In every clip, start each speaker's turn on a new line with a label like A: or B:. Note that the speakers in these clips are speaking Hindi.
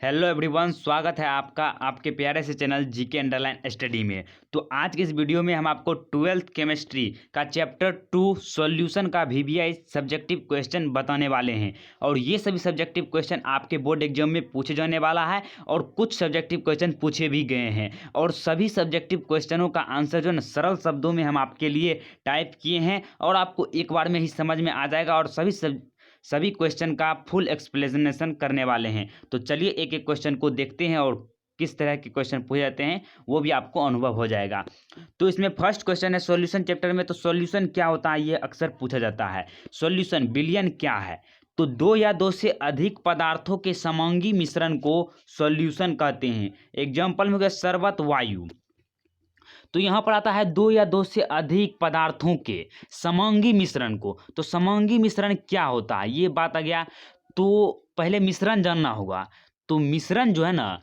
A: हेलो एवरीवन, स्वागत है आपका आपके प्यारे से चैनल जीके अंडरलाइन स्टडी में। तो आज के इस वीडियो में हम आपको 12th केमिस्ट्री का चैप्टर 2 सॉल्यूशन का वीवीआई सब्जेक्टिव क्वेश्चन बताने वाले हैं। और ये सभी सब्जेक्टिव क्वेश्चन आपके बोर्ड एग्जाम में पूछे जाने वाला है और कुछ सब्जेक्टिव क्वेश्चन पूछे भी गए हैं। और सभी सब्जेक्टिव क्वेश्चनों का आंसर जो है सरल शब्दों में हम आपके लिए टाइप किए हैं और आपको एक बार में ही समझ में आ जाएगा। और सभी क्वेश्चन का फुल एक्सप्लेनेशन करने वाले हैं। तो चलिए एक एक क्वेश्चन को देखते हैं और किस तरह के क्वेश्चन पूछे जाते हैं वो भी आपको अनुभव हो जाएगा। तो इसमें फर्स्ट क्वेश्चन है सॉल्यूशन चैप्टर में। तो सॉल्यूशन क्या होता है ये अक्सर पूछा जाता है। सॉल्यूशन विलयन क्या है? तो दो या दो से अधिक पदार्थों के समांगी मिश्रण को सॉल्यूशन कहते हैं। एग्जाम्पल में हो गया शरबत, वायु। तो यहाँ पर आता है दो या दो से अधिक पदार्थों के समांगी मिश्रण को। तो समांगी मिश्रण क्या होता है ये बात आ गया। तो पहले मिश्रण जानना होगा। तो मिश्रण जो है ना,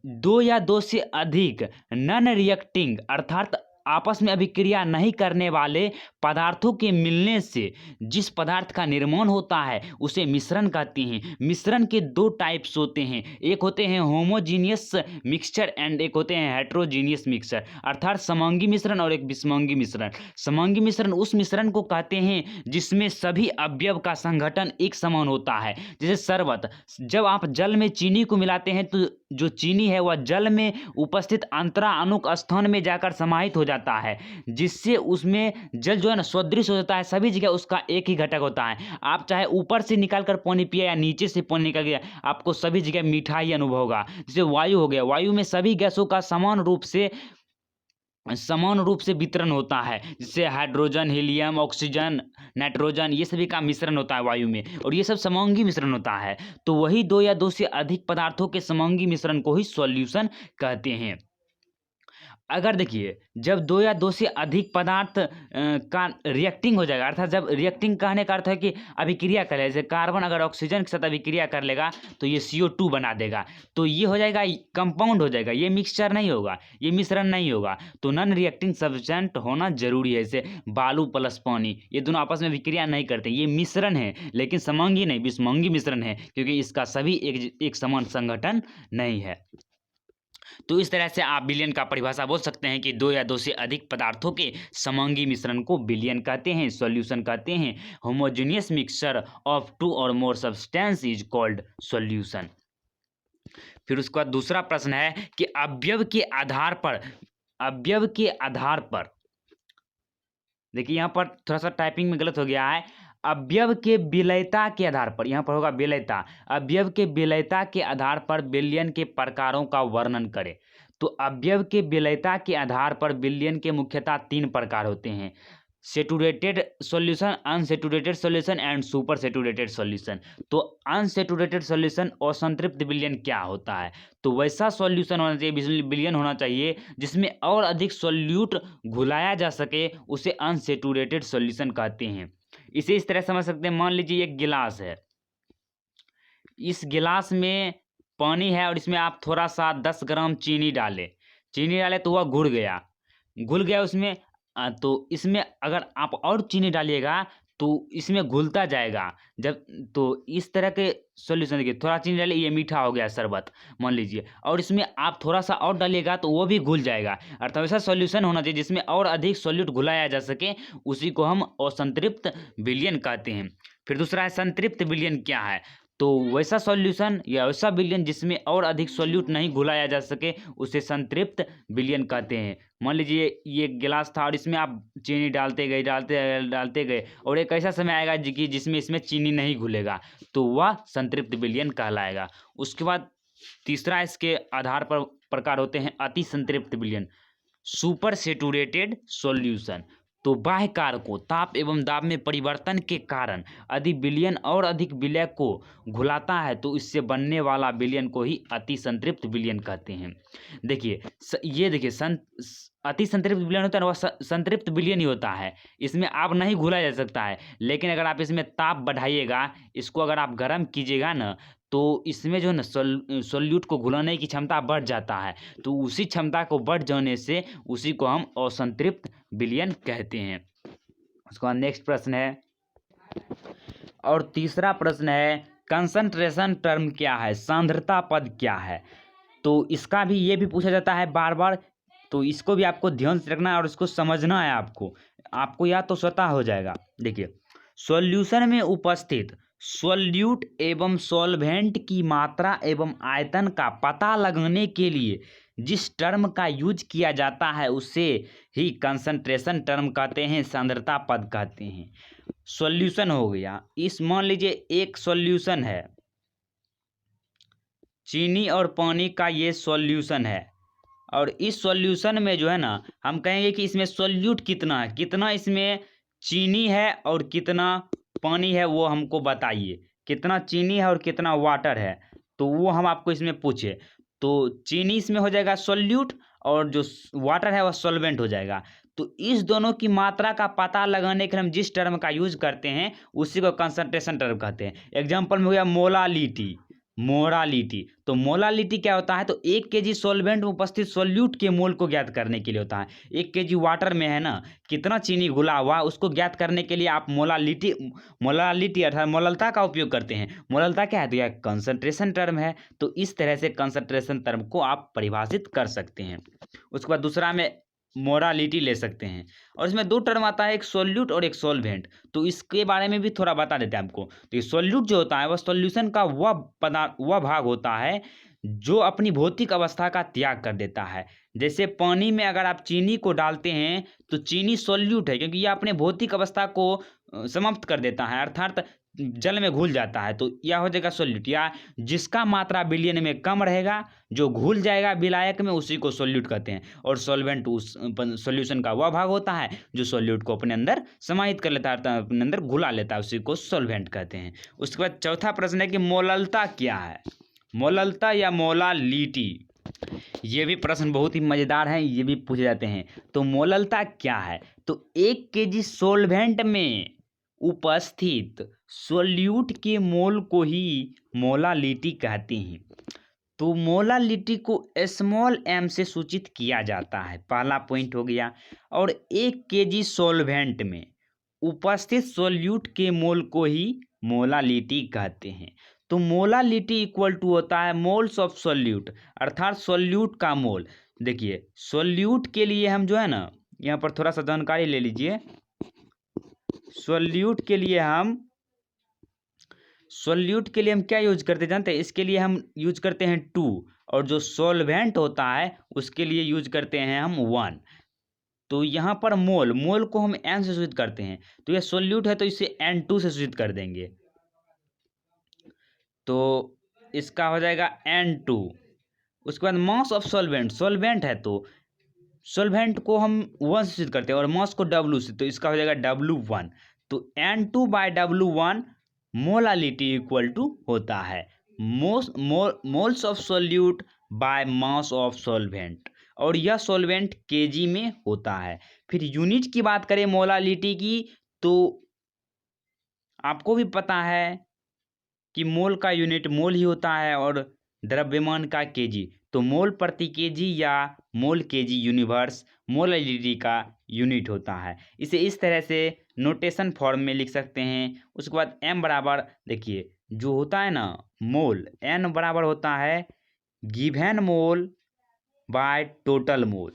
A: दो या दो से अधिक नॉन रिएक्टिंग अर्थात आपस में अभिक्रिया नहीं करने वाले पदार्थों के मिलने से जिस पदार्थ का निर्माण होता है उसे मिश्रण कहते हैं। मिश्रण के दो टाइप्स होते हैं, एक होते हैं होमोजीनियस मिक्सचर एंड एक होते हैं हेट्रोजीनियस मिक्सचर, अर्थात समांगी मिश्रण और एक विसमांगी मिश्रण। समांगी मिश्रण उस मिश्रण को कहते हैं जिसमें सभी अवयव का संगठन एक समान होता है। जैसे शरबत, जब आप जल में चीनी को मिलाते हैं तो जो चीनी है वह जल में उपस्थित अंतरा अणुक स्थान में जाकर समाहित हो जाता है, जिससे उसमें जल जो है ना सदृश हो जाता है। सभी जगह उसका एक ही घटक होता है। आप चाहे ऊपर से निकाल कर पानी पिए या नीचे से पानी निकल गया, आपको सभी जगह मीठा ही अनुभव होगा। जैसे वायु हो गया, वायु में सभी गैसों का समान रूप से वितरण होता है। जैसे हाइड्रोजन, हीलियम, ऑक्सीजन, नाइट्रोजन, ये सभी का मिश्रण होता है वायु में और ये सब समांगी मिश्रण होता है। तो वही दो या दो से अधिक पदार्थों के समांगी मिश्रण को ही सॉल्यूशन कहते हैं। अगर देखिए जब दो या दो से अधिक पदार्थ का रिएक्टिंग हो जाएगा, अर्थात जब रिएक्टिंग कहने का अर्थ है कि अभिक्रिया करे, जैसे कार्बन अगर ऑक्सीजन के साथ अभिक्रिया कर लेगा तो ये CO2 बना देगा, तो ये हो जाएगा कंपाउंड हो जाएगा, ये मिक्सचर नहीं होगा, ये मिश्रण नहीं होगा। तो नॉन रिएक्टिंग सब्सटेंट होना जरूरी है। जैसे बालू प्लस पानी, ये दोनों आपस में अभिक्रिया नहीं करते, ये मिश्रण है लेकिन समांगी नहीं, विसमांगी मिश्रण है, क्योंकि इसका सभी एक समान संगठन नहीं है। तो इस तरह से आप विलयन का परिभाषा बोल सकते हैं कि दो या दो से अधिक पदार्थों के समांगी मिश्रण को विलयन कहते हैं, सॉल्यूशन कहते हैं। होमोजेनियस मिक्सचर ऑफ टू और more substance is called solution. फिर उसके बाद दूसरा प्रश्न है कि अवयव के आधार पर देखिए यहाँ पर थोड़ा सा टाइपिंग में गलत हो गया है। अवयव के विलयता के आधार पर, यहाँ पर होगा विलयता। अवयव के विलयता के आधार पर विलयन के प्रकारों का वर्णन करें। तो अवयव के विलयता के आधार पर विलयन के मुख्यतः 3 प्रकार होते हैं: saturated solution, unsaturated solution and super saturated solution. तो अनसेचुरेटेड सॉल्यूशन असंतृप्त विलयन क्या होता है? तो वैसा सॉल्यूशन होना चाहिए, विलयन होना चाहिए जिसमें और अधिक सॉल्यूट घुलाया जा सके, उसे अनसेचुरेटेड सॉल्यूशन कहते हैं। इसे इस तरह समझ सकते हैं, मान लीजिए एक गिलास है, इस गिलास में पानी है और इसमें आप थोड़ा सा 10 ग्राम चीनी डाले तो वह घुल गया उसमें। तो इसमें अगर आप और चीनी डालिएगा तो इसमें घुलता जाएगा। जब तो इस तरह के सॉल्यूशन देखिए, थोड़ा चीनी डालिए, ये मीठा हो गया शरबत मान लीजिए, और इसमें आप थोड़ा सा और डालिएगा तो वो भी घुल जाएगा। अर्थात ऐसा सॉल्यूशन होना चाहिए जिसमें और अधिक सॉल्यूट घुलाया जा सके, उसी को हम असंतृप्त विलयन कहते हैं। फिर दूसरा है संतृप्त विलयन क्या है? तो वैसा सॉल्यूशन या वैसा विलयन जिसमें और अधिक सॉल्यूट नहीं घुलाया जा सके, उसे संतृप्त विलयन कहते हैं। मान लीजिए ये गिलास था और इसमें आप चीनी डालते गए और एक ऐसा समय आएगा कि जिसमें इसमें चीनी नहीं घुलेगा, तो वह संतृप्त विलयन कहलाएगा। उसके बाद तीसरा इसके आधार पर प्रकार होते हैं अति संतृप्त विलयन, सुपर सेचुरेटेड सॉल्यूशन। तो बाह्य कारकों ताप एवं दाब में परिवर्तन के कारण यदि विलयन और अधिक विलय को घुलाता है तो इससे बनने वाला विलयन को ही अति संतृप्त विलयन कहते हैं। देखिए ये देखिए अति संतृप्त विलयन होता है ना, वह संतृप्त विलयन ही होता है। इसमें आप नहीं घुला जा सकता है, लेकिन अगर आप इसमें ताप बढ़ाइएगा, इसको अगर आप गर्म कीजिएगा ना, तो इसमें जो है ना सॉल्यूट को घुलाने की क्षमता बढ़ जाता है। तो उसी क्षमता को बढ़ जाने से उसी को हम असंतृप्त विलयन कहते हैं। उसके बाद नेक्स्ट प्रश्न है और तीसरा प्रश्न है कंसंट्रेशन टर्म क्या है, सांद्रता पद क्या है, तो इसका भी ये भी पूछा जाता है बार बार, तो इसको भी आपको ध्यान से रखना है और इसको समझना है आपको याद तो स्वतः हो जाएगा। देखिए, सॉल्यूशन में उपस्थित सॉल्यूट एवं सॉल्वेंट की मात्रा एवं आयतन का पता लगाने के लिए जिस टर्म का यूज किया जाता है उसे ही कंसंट्रेशन टर्म कहते हैं, सांद्रता पद कहते हैं। सॉल्यूशन हो गया, इस मान लीजिए एक सॉल्यूशन है, चीनी और पानी का ये सॉल्यूशन है, और इस सॉल्यूशन में जो है ना हम कहेंगे कि इसमें सॉल्यूट कितना है, कितना इसमें चीनी है और कितना पानी है, वो हमको बताइए, कितना चीनी है और कितना वाटर है, तो वो हम आपको इसमें पूछे, तो चीनी इसमें हो जाएगा सॉल्यूट और जो वाटर है वह सॉल्वेंट हो जाएगा। तो इस दोनों की मात्रा का पता लगाने के लिए हम जिस टर्म का यूज करते हैं उसी को कंसंट्रेशन टर्म कहते हैं। एग्जाम्पल में हो गया मोलालिटी, मोलालिटी, तो मोलालिटी क्या होता है, तो 1 केजी सॉल्वेंट में उपस्थित सॉल्यूट के मोल को ज्ञात करने के लिए होता है। 1 केजी वाटर में है ना कितना चीनी घुला हुआ, उसको ज्ञात करने के लिए आप मोलालिटी अर्थात मोललता का उपयोग करते हैं। मोललता क्या है, तो यह कंसंट्रेशन टर्म है, तो इस तरह से कंसंट्रेशन टर्म को आप परिभाषित कर सकते हैं। उसके बाद दूसरा में मोलालिटी ले सकते हैं, और इसमें 2 टर्म आता है, एक सॉल्यूट और एक सॉल्वेंट, तो इसके बारे में भी थोड़ा बता देते हैं आपको। तो ये सॉल्यूट जो होता है वह सॉल्यूशन का वह भाग होता है जो अपनी भौतिक अवस्था का त्याग कर देता है। जैसे पानी में अगर आप चीनी को डालते हैं तो चीनी सॉल्यूट है, क्योंकि यह अपने भौतिक अवस्था को समाप्त कर देता है, अर्थात जल में घुल जाता है, तो यह हो जाएगा सॉल्यूट। या जिसका मात्रा विलयन में कम रहेगा, जो घुल जाएगा विलायक में, उसी को सॉल्यूट कहते हैं। और सॉल्वेंट उस सॉल्यूशन का वह भाग होता है जो सॉल्यूट को अपने अंदर समाहित कर लेता है, अपने अंदर घुला लेता है, उसी को सॉल्वेंट कहते हैं। उसके बाद चौथा प्रश्न है कि मोललता क्या है, मोललता या मोलालिटी, ये भी प्रश्न बहुत ही मजेदार हैं, ये भी पूछे जाते हैं। तो मोललता क्या है, तो 1 केजी सॉल्वेंट में उपस्थित सॉल्यूट के मोल को ही मोलालिटी कहते हैं। तो मोलालिटी को स्मॉल m से सूचित किया जाता है, पहला पॉइंट हो गया। और 1 केजी सॉल्वेंट में उपस्थित सॉल्यूट के मोल को ही मोलालिटी कहते हैं। तो मोलालिटी इक्वल टू होता है मोल्स ऑफ सॉल्यूट, अर्थात सॉल्यूट का मोल। देखिए, सॉल्यूट के लिए हम जो है ना यहाँ पर थोड़ा सा जानकारी ले लीजिए। सॉल्यूट के लिए हम क्या यूज करते हैं जानते हैं, इसके लिए हम यूज करते हैं 2, और जो सॉल्वेंट होता है उसके लिए यूज करते हैं हम 1। तो यहाँ पर मोल को हम n से सूचित करते हैं, तो यह सॉल्यूट है तो इसे n2 से सूचित कर देंगे, तो इसका हो जाएगा n2। उसके बाद मास ऑफ सॉल्वेंट है तो सॉल्वेंट को हम 1 से सूचित करते हैं और मास को W से, तो इसका हो जाएगा W1। तो N2/W1 मोलालिटी इक्वल टू होता है moles of solute by mass of solvent, और यह सॉल्वेंट केजी में होता है। फिर यूनिट की बात करें मोलालिटी की, तो आपको भी पता है कि मोल का यूनिट मोल ही होता है और द्रव्यमान का केजी, तो मोल प्रति केजी या मोल केजी यूनिवर्स मोलालिटी का यूनिट होता है। इसे इस तरह से नोटेशन फॉर्म में लिख सकते हैं। उसके बाद m बराबर, देखिए जो होता है ना मोल, n बराबर होता है given mole by total mole,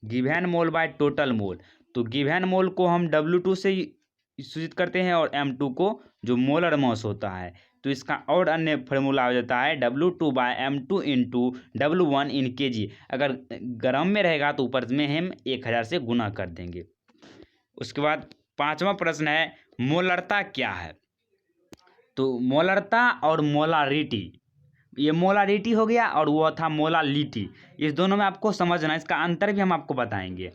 A: given mole by total mole. तो गिवन मोल को हम W2 से सूचित करते हैं और M2 को जो मोलर मास होता है, तो इसका और अन्य फार्मूला हो जाता है W2/M2 इंटू W1 इन केजी। अगर ग्राम में रहेगा तो ऊपर में हम 1000 से गुना कर देंगे। उसके बाद 5वां प्रश्न है मोलरता क्या है, तो मोलरता और मोलारिटी, ये मोलारिटी हो गया और वो था मोलालिटी, इस दोनों में आपको समझना, इसका अंतर भी हम आपको बताएंगे।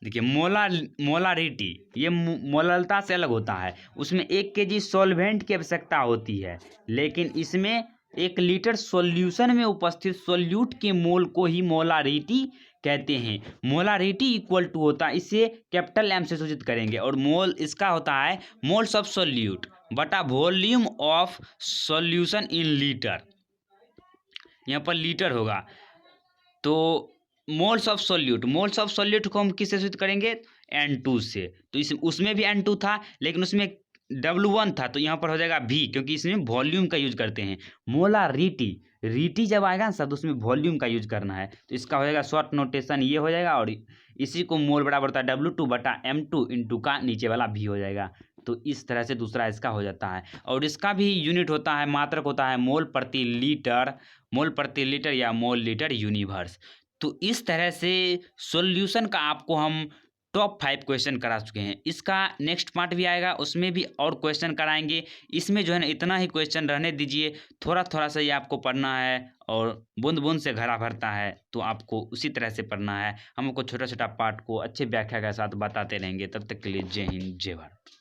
A: देखिए मोलारिटी ये मोललता से अलग होता है, उसमें 1 केजी सॉल्वेंट की आवश्यकता होती है, लेकिन इसमें 1 लीटर सॉल्यूशन में उपस्थित सॉल्यूट के मोल को ही मोलारिटी कहते हैं। मोलारिटी इक्वल टू होता है, इसे कैपिटल M से सूचित करेंगे, और मोल इसका होता है मोल्स ऑफ सॉल्यूट बटा volume of solution in litre, यहाँ पर लीटर होगा। तो मोल्स ऑफ सॉल्यूट को हम किससे सूचित करेंगे, N2 से। तो उसमें भी N2 था, लेकिन उसमें W1 था तो यहाँ पर हो जाएगा V, क्योंकि इसमें वॉल्यूम का यूज करते हैं। मोलारिटी, रीटी जब आएगा ना शब्द उसमें वॉल्यूम का यूज करना है, तो इसका हो जाएगा शॉर्ट नोटेशन ये हो जाएगा, और इसी को मोल बराबर होता है W2/M2 इंटू का नीचे वाला V हो जाएगा। तो इस तरह से दूसरा इसका हो जाता है। और इसका भी यूनिट होता है, मात्रक होता है मोल प्रति लीटर या मोल लीटर यूनिवर्स। तो इस तरह से सॉल्यूशन का आपको हम टॉप 5 क्वेश्चन करा चुके हैं। इसका नेक्स्ट पार्ट भी आएगा, उसमें भी और क्वेश्चन कराएंगे। इसमें जो है ना इतना ही क्वेश्चन रहने दीजिए, थोड़ा थोड़ा सा ये आपको पढ़ना है, और बूंद बूंद से घड़ा भरता है, तो आपको उसी तरह से पढ़ना है। हम आपको छोटा छोटा पार्ट को अच्छे व्याख्या के साथ बताते रहेंगे। तब तक के लिए जय हिंद, जय भारत।